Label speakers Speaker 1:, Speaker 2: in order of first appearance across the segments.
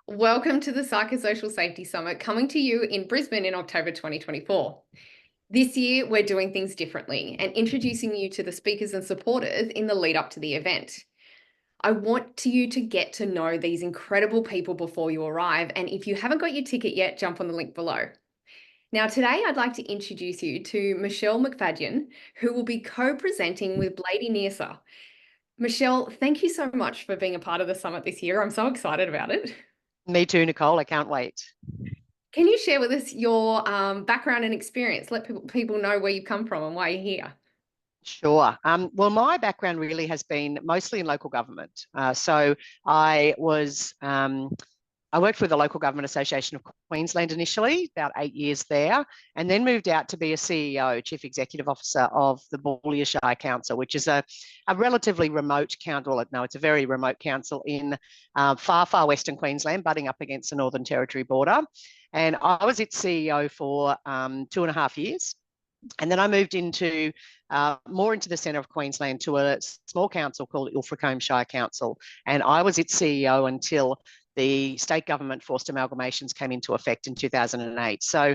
Speaker 1: Welcome to the Psychosocial Safety Summit coming to you in Brisbane in October 2024. This year, we're doing things differently and introducing you to the speakers and supporters in the lead up to the event. I want you to get to know these incredible people before you arrive, and if you haven't got your ticket yet, jump on the link below. Now, today I'd like to introduce you to Michelle McFadyen, who will be co-presenting with Lady Nearsa. Michelle, thank you so much for being a part of the summit this year. I'm so excited about it.
Speaker 2: Me too, Nicole. I can't wait.
Speaker 1: Can you share with us your background and experience? Let people know where you come from and why you're here.
Speaker 2: Sure. Well, my background really has been mostly in local government. So I was I worked with the Local Government Association of Queensland initially, about 8 years there, and then moved out to be a CEO, Chief Executive Officer of the Boulia Shire Council, which is a relatively remote council. No, it's a very remote council in far, far western Queensland, butting up against the Northern Territory border. And I was its CEO for 2.5 years. And then I moved into more into the centre of Queensland to a small council called Ilfracombe Shire Council. And I was its CEO until the state government forced amalgamations came into effect in 2008. So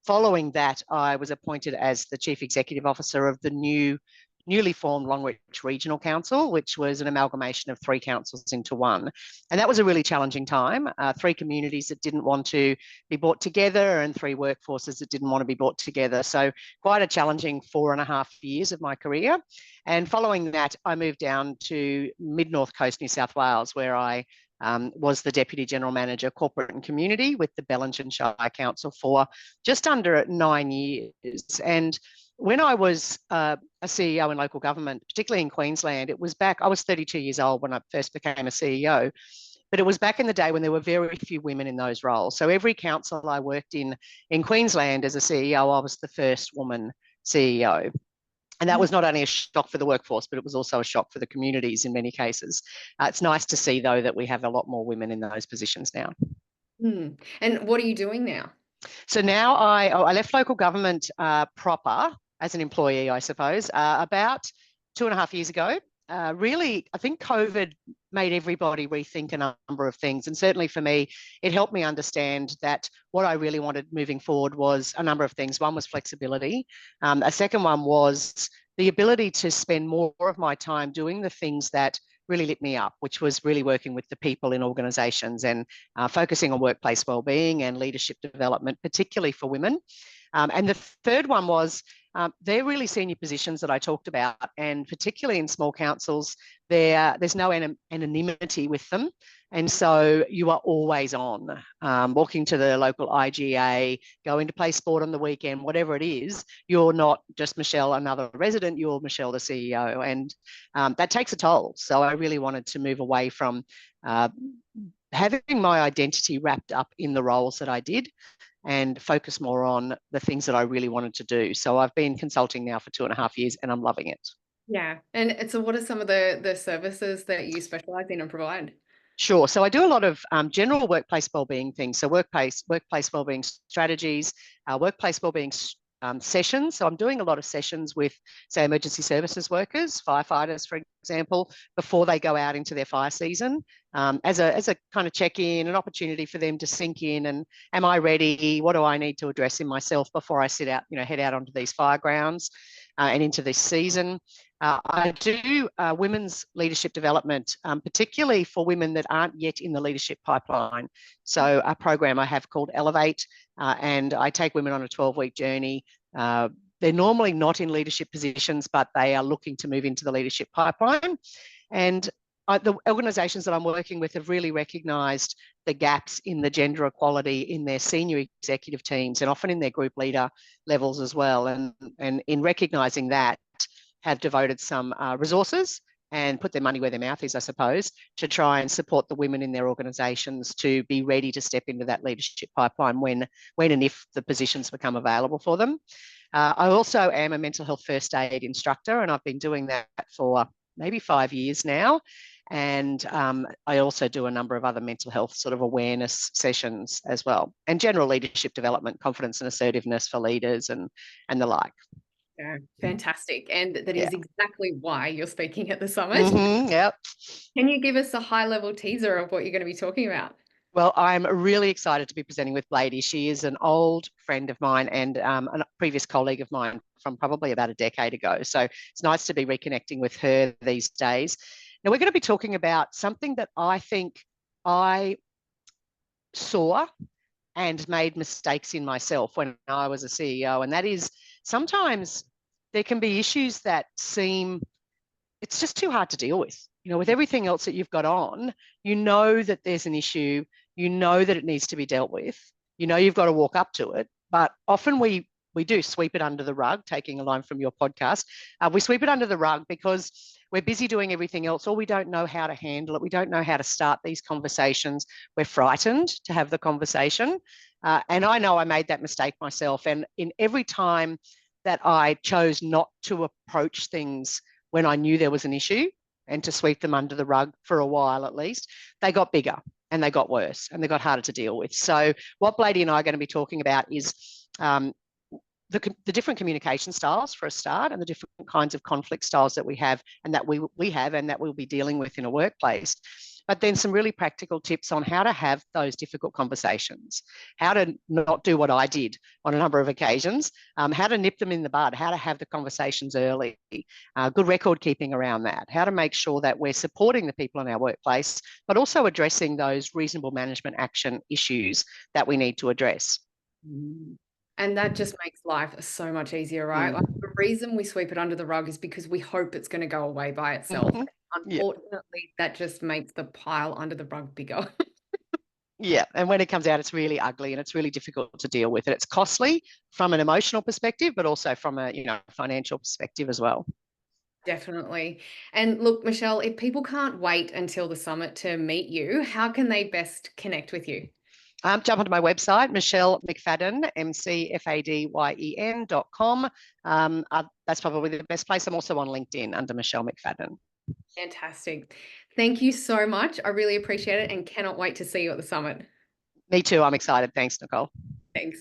Speaker 2: following that, I was appointed as the Chief Executive Officer of the newly formed Longreach Regional Council, which was an amalgamation of 3 councils into one. And that was a really challenging time. 3 communities that didn't want to be brought together and 3 workforces that didn't want to be brought together. So quite a challenging 4.5 years of my career. And following that, I moved down to mid-North Coast, New South Wales, where I was the Deputy General Manager, Corporate and Community with the Bellingen Shire Council for just under 9 years. And when I was a CEO in local government, particularly in Queensland, it was back, I was 32 years old when I first became a CEO, but it was back in the day when there were very few women in those roles. So every council I worked in Queensland as a CEO, I was the first woman CEO. And that was not only a shock for the workforce, but it was also a shock for the communities in many cases. It's nice to see, though, that we have a lot more women in those positions now.
Speaker 1: And what are you doing now?
Speaker 2: So now I left local government proper as an employee, I suppose, about 2.5 years ago. Really, I think COVID made everybody rethink a number of things. And certainly for me, it helped me understand that what I really wanted moving forward was a number of things. One was flexibility. A second one was the ability to spend more of my time doing the things that really lit me up, which was really working with the people in organisations and focusing on workplace wellbeing and leadership development, particularly for women. And the third one was they're really senior positions that I talked about, and particularly in small councils, there's no anonymity with them. And so you are always on, walking to the local IGA, going to play sport on the weekend, whatever it is, you're not just Michelle, another resident, you're Michelle, the CEO. And that takes a toll. So I really wanted to move away from having my identity wrapped up in the roles that I did and focus more on the things that I really wanted to do. So I've been consulting now for 2.5 years and I'm loving it.
Speaker 1: Yeah. And so what are some of the services that you specialize in and provide?
Speaker 2: Sure. So I do a lot of general workplace wellbeing things. So workplace wellbeing strategies, workplace wellbeing sessions. So I'm doing a lot of sessions with, say, emergency services workers, firefighters, for example, before they go out into their fire season, as a kind of check-in, an opportunity for them to sink in and, am I ready? What do I need to address in myself before I head out onto these fire grounds and into this season? I do women's leadership development, particularly for women that aren't yet in the leadership pipeline. So a program I have called Elevate, and I take women on a 12-week journey. They're normally not in leadership positions, but they are looking to move into the leadership pipeline. And the organisations that I'm working with have really recognised the gaps in the gender equality in their senior executive teams and often in their group leader levels as well. And in recognising that, have devoted some resources and put their money where their mouth is, I suppose, to try and support the women in their organisations to be ready to step into that leadership pipeline when and if the positions become available for them. I also am a mental health first aid instructor, and I've been doing that for maybe 5 years now. And I also do a number of other mental health sort of awareness sessions as well, and general leadership development, confidence and assertiveness for leaders and the like.
Speaker 1: Yeah, fantastic. And that is exactly why you're speaking at the summit.
Speaker 2: Yep.
Speaker 1: Can you give us a high-level teaser of what you're going to be talking about?
Speaker 2: Well, I'm really excited to be presenting with Blady. She is an old friend of mine and a previous colleague of mine from probably about a decade ago. So it's nice to be reconnecting with her these days. Now, we're going to be talking about something that I think I saw and made mistakes in myself when I was a CEO, and that is sometimes there can be issues that seem it's just too hard to deal with. With everything else that you've got on, you know that there's an issue, you know that it needs to be dealt with, you've got to walk up to it. But often we do sweep it under the rug, taking a line from your podcast. We sweep it under the rug because we're busy doing everything else, or we don't know how to handle it. We don't know how to start these conversations. We're frightened to have the conversation. And I know I made that mistake myself. And in every time that I chose not to approach things when I knew there was an issue and to sweep them under the rug for a while at least, they got bigger and they got worse and they got harder to deal with. So what Blady and I are going to be talking about is the different communication styles for a start, and the different kinds of conflict styles that we have and that we have and that we'll be dealing with in a workplace. But then some really practical tips on how to have those difficult conversations, how to not do what I did on a number of occasions, how to nip them in the bud, how to have the conversations early, good record keeping around that, how to make sure that we're supporting the people in our workplace, but also addressing those reasonable management action issues that we need to address.
Speaker 1: And that just makes life so much easier, right? Like, the reason we sweep it under the rug is because we hope it's going to go away by itself. Unfortunately, that just makes the pile under the rug bigger.
Speaker 2: Yeah, and when it comes out, it's really ugly and it's really difficult to deal with. And it's costly from an emotional perspective, but also from a financial perspective as well.
Speaker 1: Definitely. And look, Michelle, if people can't wait until the summit to meet you, how can they best connect with you?
Speaker 2: Jump onto my website, Michelle McFadyen, McFadyen.com. That's probably the best place. I'm also on LinkedIn under Michelle McFadyen.
Speaker 1: Fantastic. Thank you so much. I really appreciate it and cannot wait to see you at the summit.
Speaker 2: Me too. I'm excited. Thanks, Nicole.
Speaker 1: Thanks.